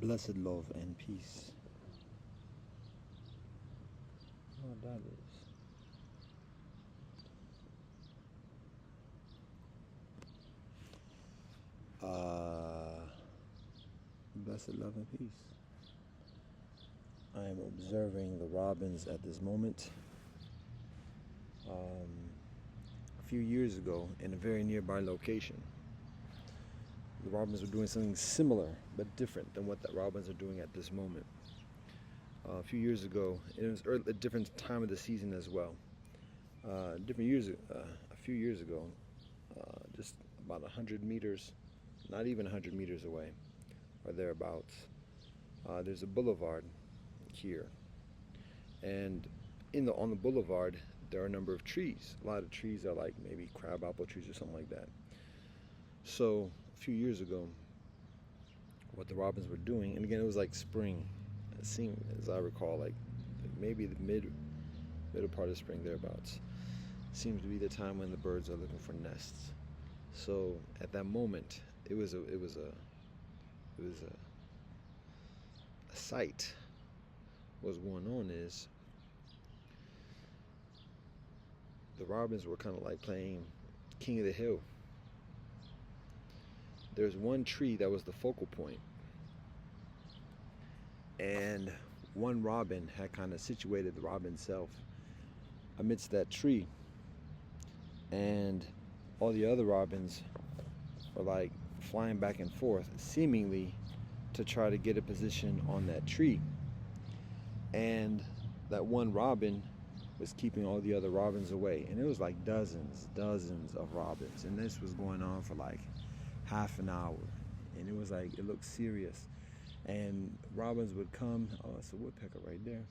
Blessed love and peace. Oh, that is. Blessed love and peace. I am observing the robins at this moment. A few years ago, in a very nearby location, the robins were doing something similar but different than what the robins are doing at this moment. A few years ago, it was a different time of the season as well. A few years ago, just about 100 meters, not even 100 meters away, or thereabouts, there's a boulevard here, and on the boulevard there are a number of trees. A lot of trees are like maybe crabapple trees or something like that. So a few years ago, what the robins were doing, and again it was like spring, it seemed, as I recall, like maybe the middle part of spring thereabouts, seems to be the time when the birds are looking for nests. So at that moment, it was a sight. What's going on is the robins were kind of like playing King of the Hill. There's one tree that was the focal point, and one robin had kind of situated the robin self amidst that tree, and all the other robins were like flying back and forth, seemingly to try to get a position on that tree. And that one robin was keeping all the other robins away, and it was like dozens of robins, and this was going on for like half an hour, and it was like, it looked serious. And robins would come, oh, it's a woodpecker right there.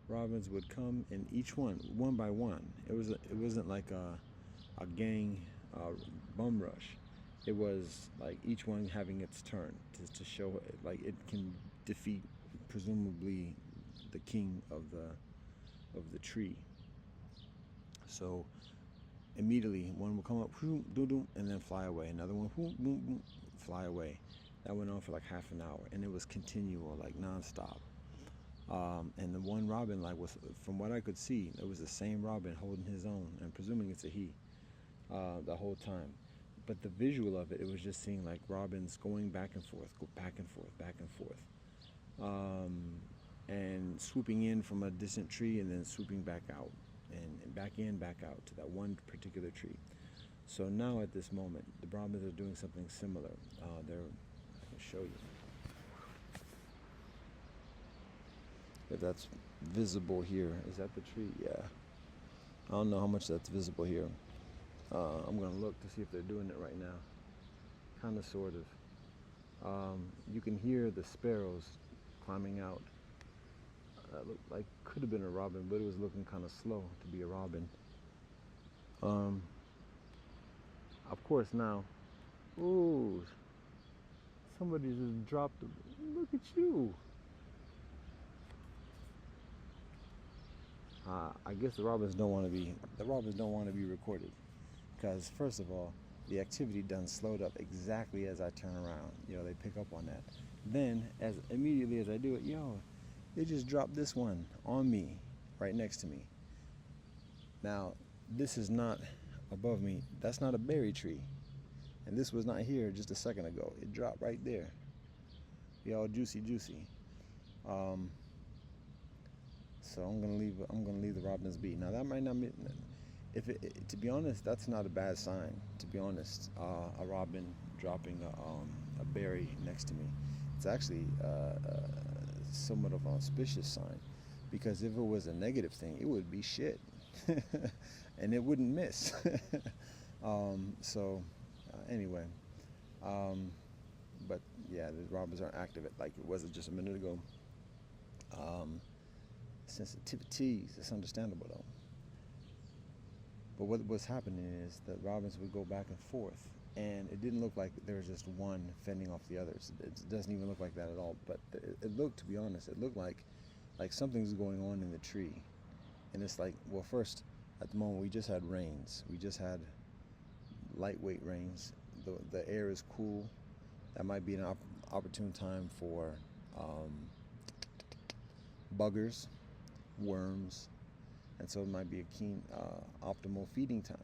Robins would come, and each one by one, it wasn't like a gang bum rush. It was like each one having its turn to show it, like it can defeat presumably the king of the tree. So immediately one would come up, and then fly away. Another one, fly away. That went on for like half an hour, and it was continual, like nonstop. And the one robin, like, was, from what I could see, it was the same robin holding his own, and presuming it's a he, the whole time. But the visual of it, it was just seeing like robins going back and forth, back and forth, and swooping in from a distant tree, and then swooping back out, and back out to that one particular tree. So now at this moment, the robins are doing something similar. I can show you if that's visible here. Is that the tree? Yeah. I don't know how much that's visible here. I'm gonna look to see if they're doing it right now. Kind of, sort of. You can hear the sparrows climbing out. That looked like could have been a robin, but it was looking kind of slow to be a robin. Of course now, ooh, somebody just dropped them. Look at you. I guess the robins don't want to be recorded, because first of all, the activity done slowed up exactly as I turn around. They pick up on that. Then, as immediately as I do it, they just dropped this one on me, right next to me. Now, this is not above me. That's not a berry tree, and this was not here just a second ago. It dropped right there. Be all juicy. So I'm gonna leave the robins be. Now that might not be, to be honest, that's not a bad sign. To be honest, a robin dropping a berry next to me, it's actually somewhat of an auspicious sign, because if it was a negative thing, it would be shit, and it wouldn't miss. Anyway, but yeah, the robins aren't active like it was just a minute ago. Sensitivities, it's understandable though. But what's happening is that robins would go back and forth, and it didn't look like there was just one fending off the others. It doesn't even look like that at all. But it looked, to be honest, it looked like something's going on in the tree. And it's like, well, first, at the moment, we just had rains. We just had lightweight rains. The air is cool. That might be an opportune time for um, buggers, worms, and so it might be a keen, optimal feeding time.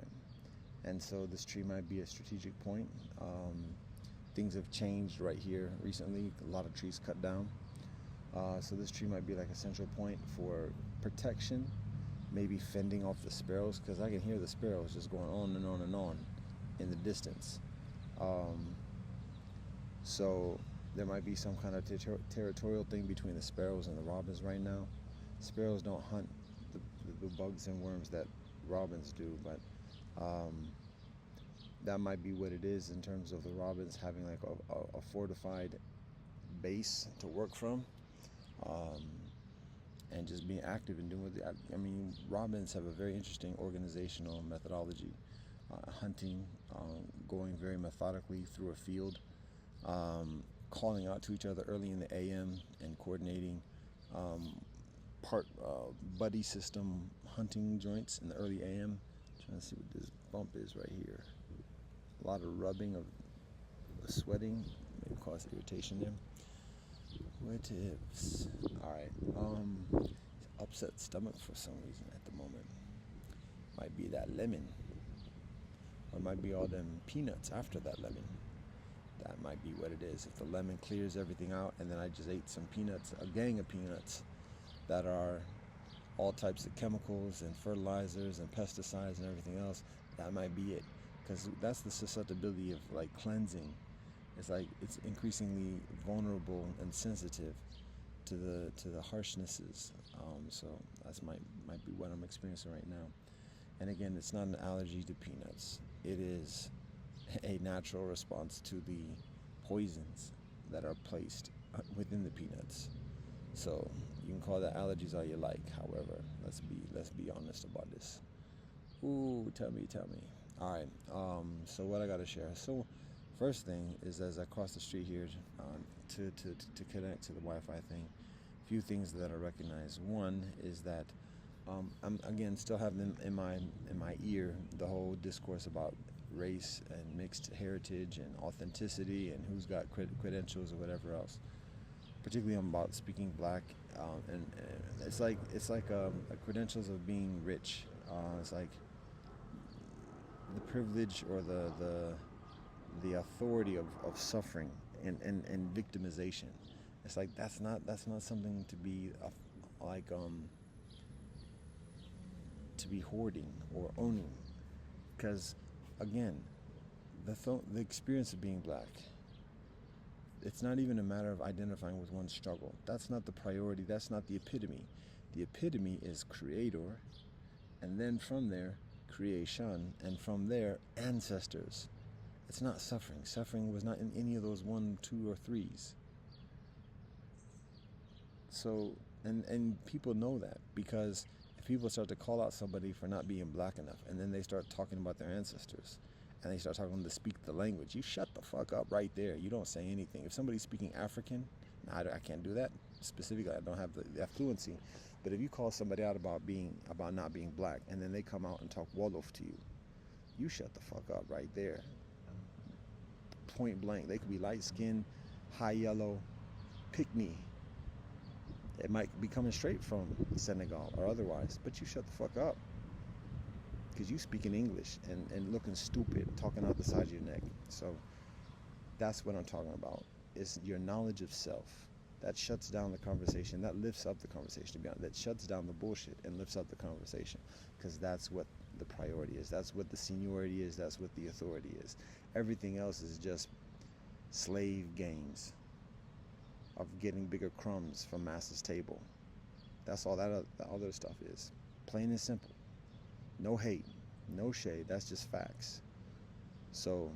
And so this tree might be a strategic point. Things have changed right here recently. A lot of trees cut down. So this tree might be like a central point for protection, maybe fending off the sparrows, because I can hear the sparrows just going on and on and on in the distance. So there might be some kind of territorial thing between the sparrows and the robins right now. Sparrows don't hunt the bugs and worms that robins do, but that might be what it is in terms of the robins having like a fortified base to work from, and just being active and doing what I mean, robins have a very interesting organizational methodology, hunting, going very methodically through a field, calling out to each other early in the AM and coordinating buddy system hunting joints in the early AM. I'm trying to see what this bump is right here. A lot of rubbing of sweating may cause irritation there. Where tips? All right. Upset stomach for some reason at the moment. Might be that lemon, or it might be all them peanuts after that lemon. That might be what it is. If the lemon clears everything out, and then I just ate some peanuts, a gang of peanuts that are all types of chemicals and fertilizers and pesticides and everything else, that might be it. Because that's the susceptibility of like cleansing. It's like it's increasingly vulnerable and sensitive to the harshnesses. So that's might be what I'm experiencing right now. And again, it's not an allergy to peanuts. It is a natural response to the poisons that are placed within the peanuts. So you can call that allergies all you like. However, let's be honest about this. Ooh, tell me. All right. So what I gotta share. So first thing is, as I cross the street here to connect to the Wi-Fi thing, a few things that I recognize. One is that I'm again still having in my ear the whole discourse about race and mixed heritage and authenticity and who's got credentials or whatever else. Particularly about speaking black, and it's like credentials of being rich. It's like the privilege or the authority of suffering and victimization. It's like that's not something to be to be hoarding or owning, because again, the experience of being black, it's not even a matter of identifying with one's struggle. That's not the priority. That's not the epitome. The epitome is creator, and then from there, creation, and from there, ancestors. It's not suffering. Suffering was not in any of those 1, 2, or 3s. So, and people know that, because if people start to call out somebody for not being black enough, and then they start talking about their ancestors, and they start talking to speak the language, you shut the fuck up right there. You don't say anything. If somebody's speaking African, I can't do that specifically. I don't have the fluency. But if you call somebody out about not being black, and then they come out and talk Wolof to you, you shut the fuck up right there. Point blank. They could be light skinned, high yellow, pick me. It might be coming straight from Senegal or otherwise, but you shut the fuck up. Because you speaking English and looking stupid, talking out the side of your neck. So that's what I'm talking about. It's your knowledge of self. That shuts down the conversation. That lifts up the conversation, to be honest. That shuts down the bullshit and lifts up the conversation. Because that's what the priority is. That's what the seniority is. That's what the authority is. Everything else is just slave games of getting bigger crumbs from master's table. That's all that other stuff is. Plain and simple. No hate, no shade. That's just facts. So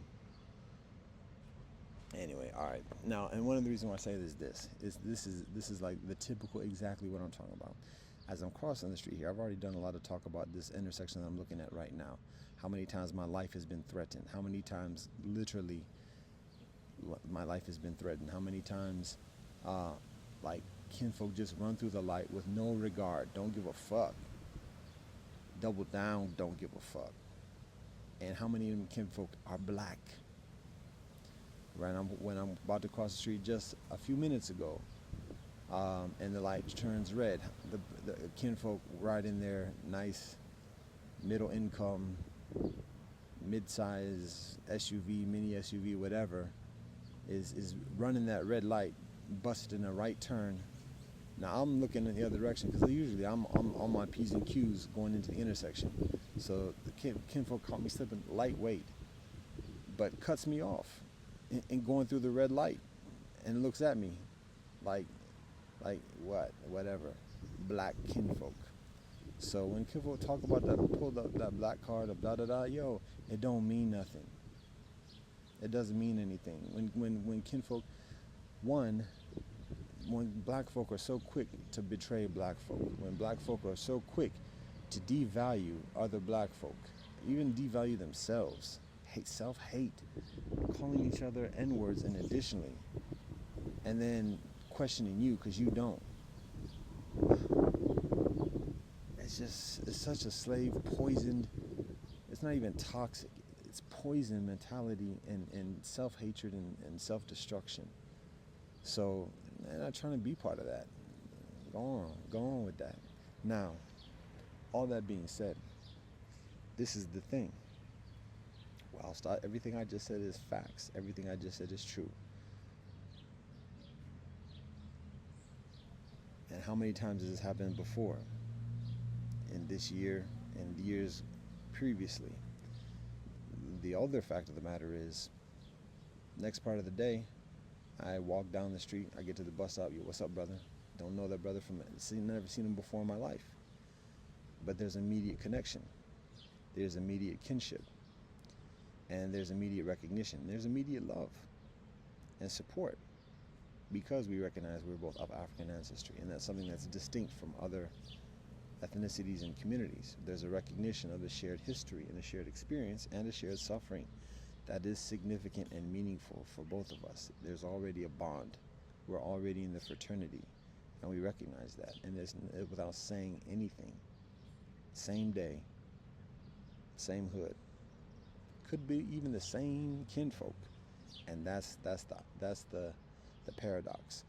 anyway, all right. Now, and one of the reasons why I say this is like the typical, exactly what I'm talking about. As I'm crossing the street here, I've already done a lot of talk about this intersection that I'm looking at right now. How many times my life has been threatened? How many times, literally, my life has been threatened? How many times, like, kinfolk just run through the light with no regard, don't give a fuck. Double down, don't give a fuck. And how many of them kinfolk are black? Right, when I'm about to cross the street just a few minutes ago, and the light turns red. The kinfolk ride in their nice middle income, mid-size SUV, mini SUV, whatever, is running that red light, busted in a right turn. Now I'm looking in the other direction because usually I'm on my P's and Q's going into the intersection. So the kinfolk caught me slipping lightweight, but cuts me off and going through the red light and looks at me like whatever, black kinfolk. So when kinfolk talk about that, pulled up that black card of da da da, yo, it don't mean nothing. It doesn't mean anything. When kinfolk, when black folk are so quick to betray black folk, when black folk are so quick to devalue other black folk, even devalue themselves, self-hate, calling each other N-words, and additionally, and then questioning you because you don't. It's such a slave poisoned, it's not even toxic, it's poison mentality and self-hatred and self-destruction. So I'm not trying to be part of that. Go on with that. Now, all that being said, this is the thing. Whilst everything I just said is facts, everything I just said is true. And how many times has this happened before? In this year and years previously. The other fact of the matter is, next part of the day, I walk down the street, I get to the bus stop, yo, what's up, brother? Don't know that brother never seen him before in my life. But there's immediate connection. There's immediate kinship. And there's immediate recognition. There's immediate love and support because we recognize we're both of African ancestry, and that's something that's distinct from other ethnicities and communities. There's a recognition of a shared history and a shared experience and a shared suffering that is significant and meaningful for both of us. There's already a bond. We're already in the fraternity, and we recognize that. And there's, without saying anything, same day, same hood, could be even the same kinfolk, and that's the paradox.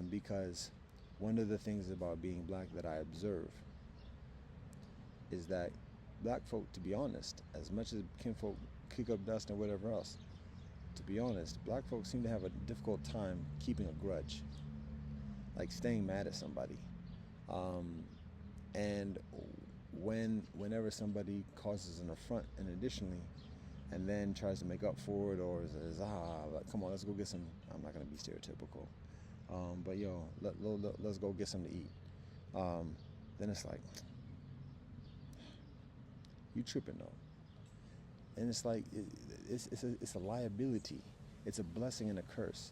Because one of the things about being black that I observe is that black folk, to be honest, as much as kinfolk kick up dust and whatever else, to be honest, black folks seem to have a difficult time keeping a grudge, like staying mad at somebody. And whenever somebody causes an affront, and additionally, and then tries to make up for it, or says, come on, let's go get some, I'm not going to be stereotypical, but yo, let's go get something to eat. Then it's like, you tripping though. And it's like, it's a liability. It's a blessing and a curse,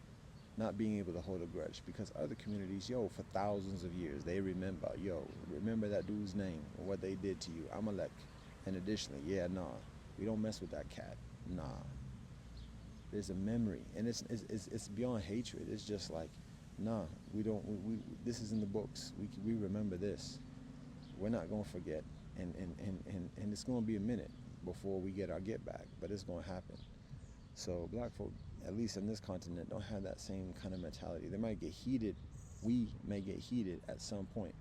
not being able to hold a grudge, because other communities, yo, for thousands of years, they remember that dude's name and what they did to you, Amalek. And additionally, we don't mess with that cat. Nah. There's a memory, and it's beyond hatred. It's just like, nah, we this is in the books. We remember this. We're not gonna forget, and it's gonna be a minute before we get our get back, but it's gonna happen. So black folk, at least in this continent, don't have that same kind of mentality. They might get heated. We may get heated at some point,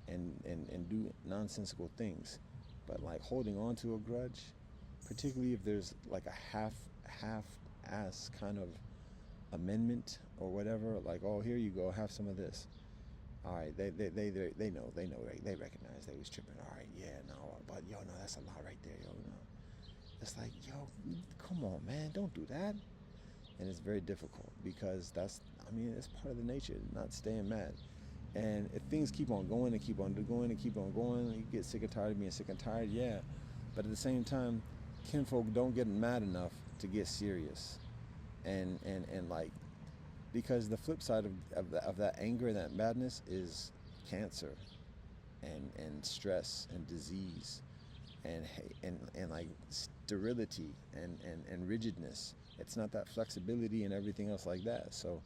and do nonsensical things, but like holding on to a grudge, particularly if there's like a half-ass kind of amendment or whatever, like, oh, here you go, have some of this. All right, they know, they recognize they was tripping. All right, yeah, no, but yo, no, that's a lot right there, yo, no. It's like, yo, come on, man, don't do that. And it's very difficult because it's part of the nature, not staying mad. And if things keep on going and keep on going and keep on going, you get sick and tired of being sick and tired, yeah. But at the same time, kinfolk don't get mad enough to get serious. And like, because the flip side of that anger and that madness is cancer and stress and disease and like sterility and rigidness. It's not that flexibility and everything else like that. So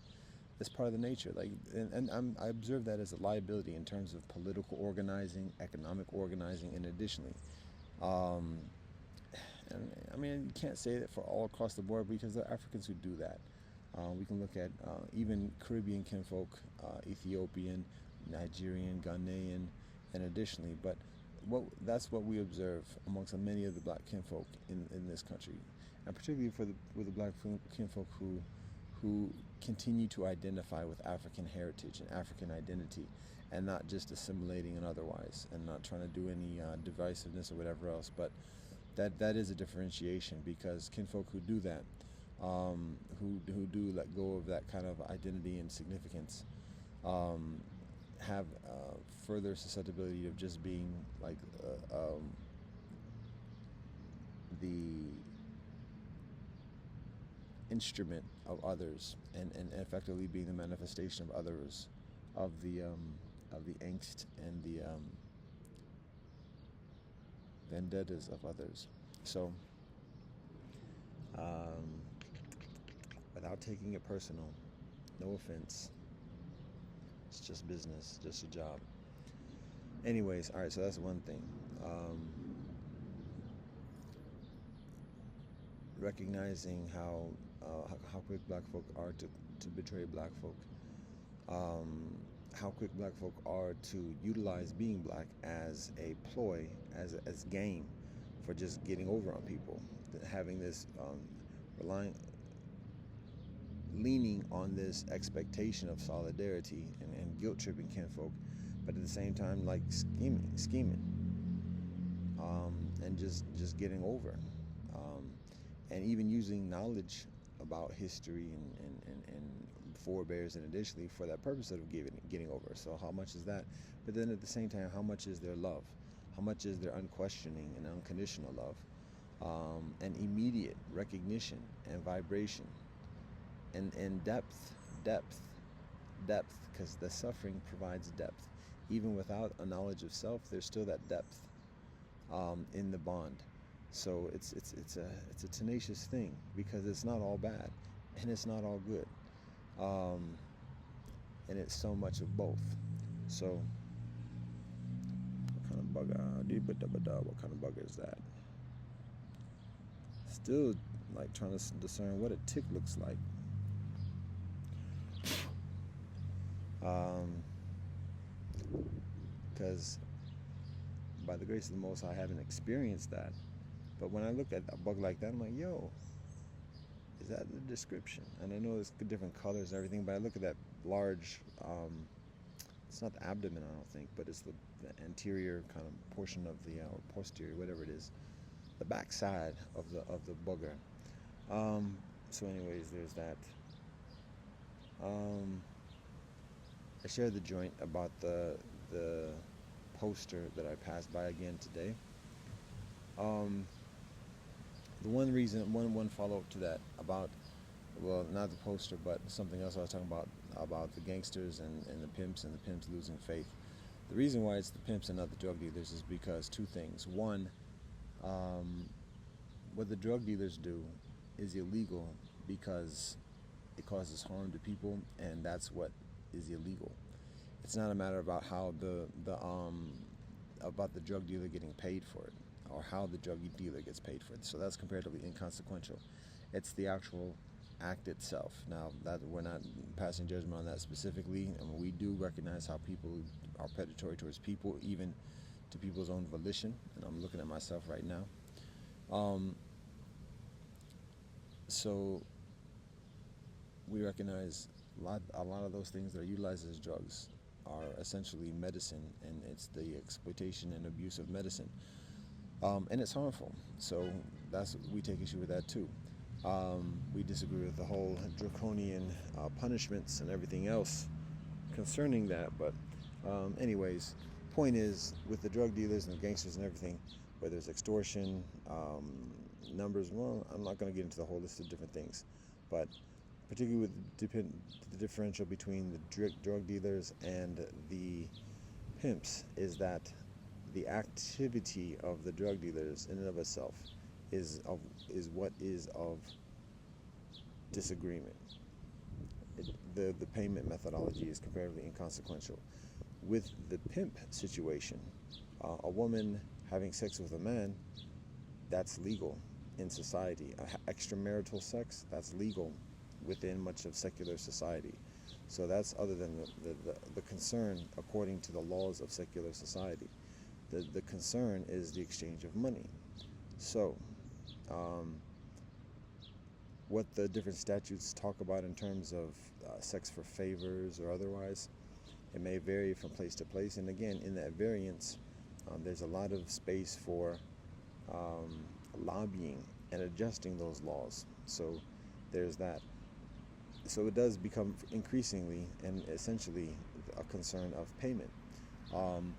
it's part of the nature. Like, I observe that as a liability in terms of political organizing, economic organizing, and additionally, and I mean, you can't say that for all across the board because there are Africans who do that. We can look at even Caribbean kinfolk, Ethiopian, Nigerian, Ghanaian, and additionally. But that's what we observe amongst many of the black kinfolk in this country, and particularly with the black kinfolk who continue to identify with African heritage and African identity, and not just assimilating and otherwise, and not trying to do any divisiveness or whatever else. But that is a differentiation, because kinfolk who do that, who do let go of that kind of identity and significance, have further susceptibility of just being like the instrument of others, and effectively being the manifestation of others, of the angst and the vendettas of others. So, without taking it personal, no offense, it's just business, just a job. Anyways, all right, so that's one thing. Recognizing how quick black folk are to betray black folk, how quick black folk are to utilize being black as a ploy, as game for just getting over on people, having this leaning on this expectation of solidarity and guilt tripping kinfolk, but at the same time like scheming, and just getting over, and even using knowledge about history and forebears, and additionally for that purpose of getting over. So how much is that? But then at the same time, how much is their love? How much is their unquestioning and unconditional love, and immediate recognition and vibration, and depth, because the suffering provides depth. Even without a knowledge of self, there's still that depth in the bond. So it's a tenacious thing, because it's not all bad and it's not all good, and it's so much of both. So what kind of bugger is that? Still like trying to discern what a tick looks like. Because by the grace of the Most High, I haven't experienced that. But when I look at a bug like that, I'm like, yo, is that the description? And I know there's different colors and everything, but I look at that large, it's not the abdomen, I don't think, but it's the anterior kind of portion of the, or posterior, whatever it is, the back side of the bugger. So anyways, there's that. I shared the joint about the poster that I passed by again today. The one follow-up to that about, well, not the poster, but something else I was talking about the gangsters and the pimps losing faith. The reason why it's the pimps and not the drug dealers is because two things. One, what the drug dealers do is illegal because it causes harm to people, and that's what is illegal. It's not a matter about how about the drug dealer getting paid for it, or how the drug dealer gets paid for it. So that's comparatively inconsequential. It's the actual act itself. Now, that we're not passing judgment on that specifically, and we do recognize how people are predatory towards people, even to people's own volition. And I'm looking at myself right now. So we recognize a lot of those things that are utilized as drugs are essentially medicine, and it's the exploitation and abuse of medicine, and it's harmful. So we take issue with that too. We disagree with the whole draconian punishments and everything else concerning that. But anyways, point is, with the drug dealers and the gangsters and everything, whether it's extortion, numbers, well, I'm not going to get into the whole list of different things, but particularly with the differential between the drug dealers and the pimps, is that the activity of the drug dealers in and of itself is what is of disagreement. The payment methodology is comparatively inconsequential. With the pimp situation, a woman having sex with a man, that's legal in society. Extramarital sex, that's legal within much of secular society. So that's other than the concern according to the laws of secular society. The concern is the exchange of money. So um, what the different statutes talk about in terms of sex for favors or otherwise, it may vary from place to place. And again, in that variance, there's a lot of space for um, lobbying and adjusting those laws. So there's that. So it does become increasingly and essentially a concern of payment. Um,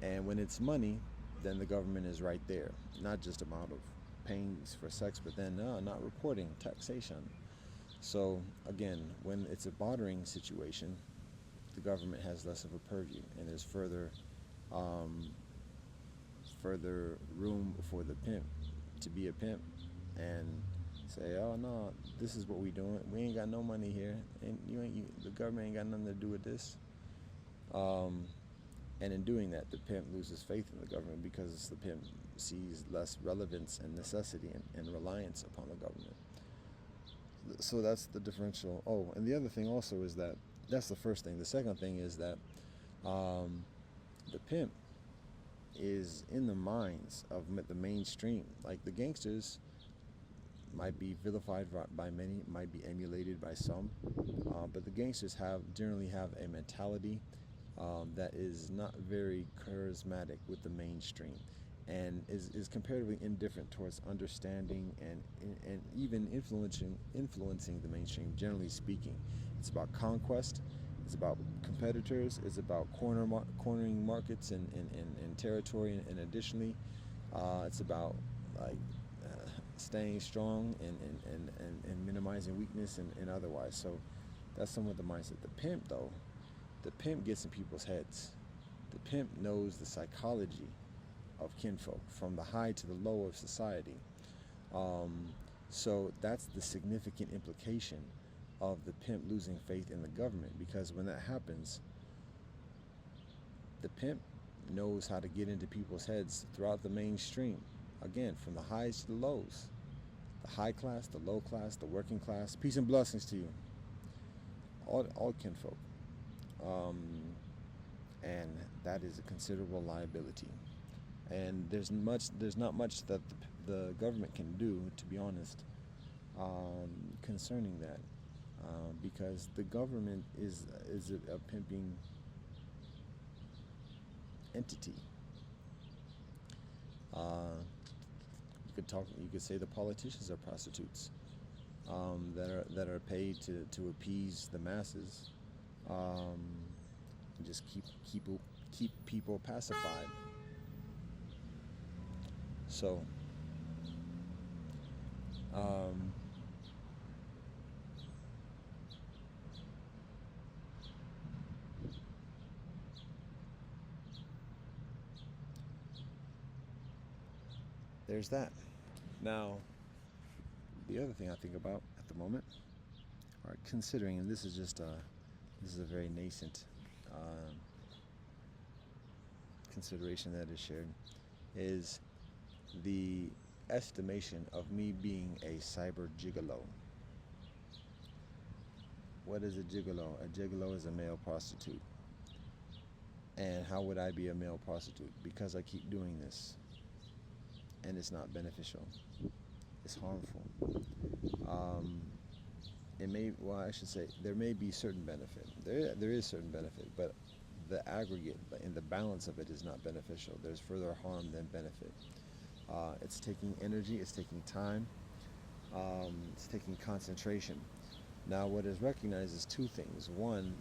and when it's money, then the government is right there. Not just amount of paying for sex, but then not reporting taxation. So again, when it's a bartering situation, the government has less of a purview, and there's um, further room for the pimp to be a pimp and say, oh no, this is what we doing. We ain't got no money here, and the government ain't got nothing to do with this. And in doing that, the pimp loses faith in the government because the pimp sees less relevance and necessity and reliance upon the government. So that's the differential. Oh, and the other thing also is that that's the first thing. The second thing is that the pimp is in the minds of the mainstream. Like the gangsters might be vilified by many, might be emulated by some, but the gangsters generally have a mentality that is not very charismatic with the mainstream, and is comparatively indifferent towards understanding and even influencing the mainstream. Generally speaking, it's about conquest, it's about competitors, it's about cornering markets and territory, and additionally, it's about like staying strong and minimizing weakness and otherwise. So that's somewhat the mindset. The pimp gets in people's heads. The pimp knows the psychology of kinfolk from the high to the low of society. So that's the significant implication of the pimp losing faith in the government, because when that happens, the pimp knows how to get into people's heads throughout the mainstream. Again, from the highs to the lows, the high class, the low class, the working class. Peace and blessings to you, all kinfolk. And that is a considerable liability. And there's not much that the government can do, to be honest, concerning that, because the government is a pimping entity. You could say the politicians are prostitutes that are paid to appease the masses, and just keep people pacified. So there's that. Now, the other thing I think about at the moment, or considering, and this is a very nascent consideration that is shared, is the estimation of me being a cyber gigolo. What is a gigolo? A gigolo is a male prostitute. And how would I be a male prostitute? Because I keep doing this. And it's not beneficial. It's harmful. I should say, there may be certain benefit. There is certain benefit, but the aggregate and the balance of it is not beneficial. There's further harm than benefit. It's taking energy, it's taking time, it's taking concentration. Now, what is recognized is two things. One,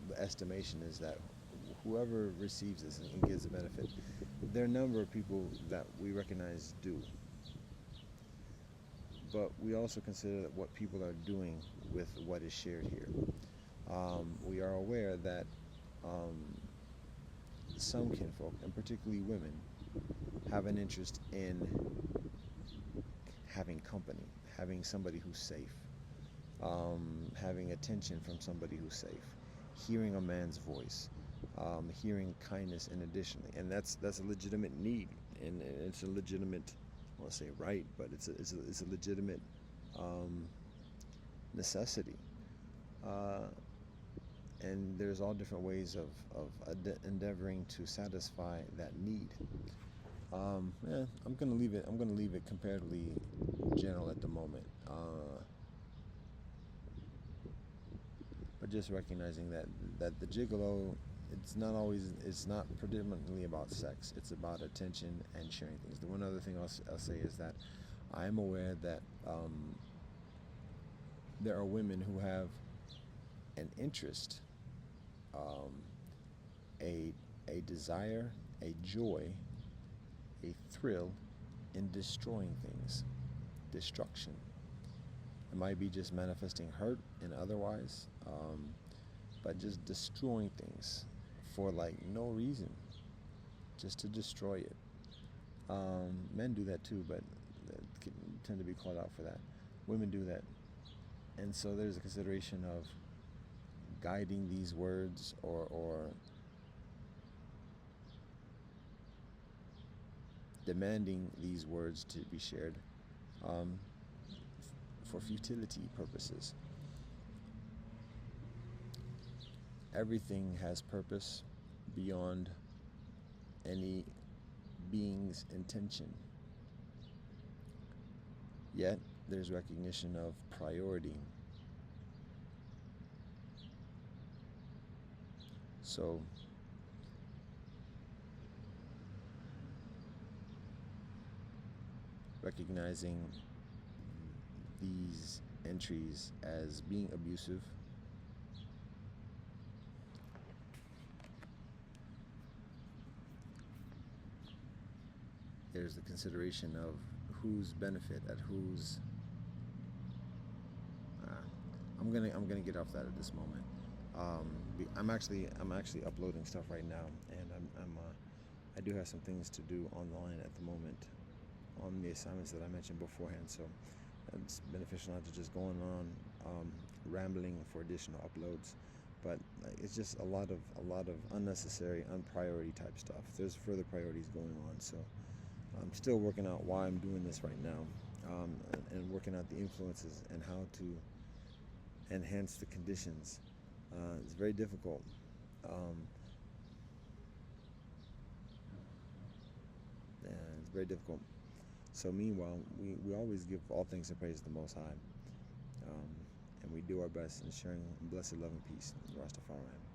the estimation is that whoever receives this and gives a benefit, there are a number of people that we recognize do. But we also consider what people are doing with what is shared here. We are aware that some kinfolk, and particularly women, have an interest in having company, having somebody who's safe, having attention from somebody who's safe, hearing a man's voice, hearing kindness in addition, and that's a legitimate need, and it's a legitimate, I want to say right, but it's a legitimate necessity. Uh, and there's all different ways of endeavoring to satisfy that need. Yeah, I'm gonna leave it. I'm gonna leave it comparatively general at the moment. But just recognizing that the gigolo, it's not predominantly about sex. It's about attention and sharing things. The one other thing I'll say is that I am aware that there are women who have an interest, um, a desire, a joy, a thrill in destroying things, destruction. It might be just manifesting hurt and otherwise, but just destroying things for like no reason, just to destroy it. Men do that too, but they tend to be called out for that. Women do that, and so there's a consideration of guiding these words or demanding these words to be shared, um, for futility purposes. Everything has purpose beyond any being's intention. Yet there's recognition of priority. So recognizing these entries as being abusive, there's the consideration of whose benefit at whose. I'm gonna get off that at this moment. I'm actually uploading stuff right now, and I do have some things to do online at the moment on the assignments that I mentioned beforehand. So it's beneficial not to just go on rambling for additional uploads, but it's just a lot of unnecessary, unpriority type stuff. There's further priorities going on, so I'm still working out why I'm doing this right now, and working out the influences and how to enhance the conditions. It's very difficult. Yeah, it's very difficult. So meanwhile, we always give all things in praise to the Most High, and we do our best in sharing blessed love and peace. Rastafari.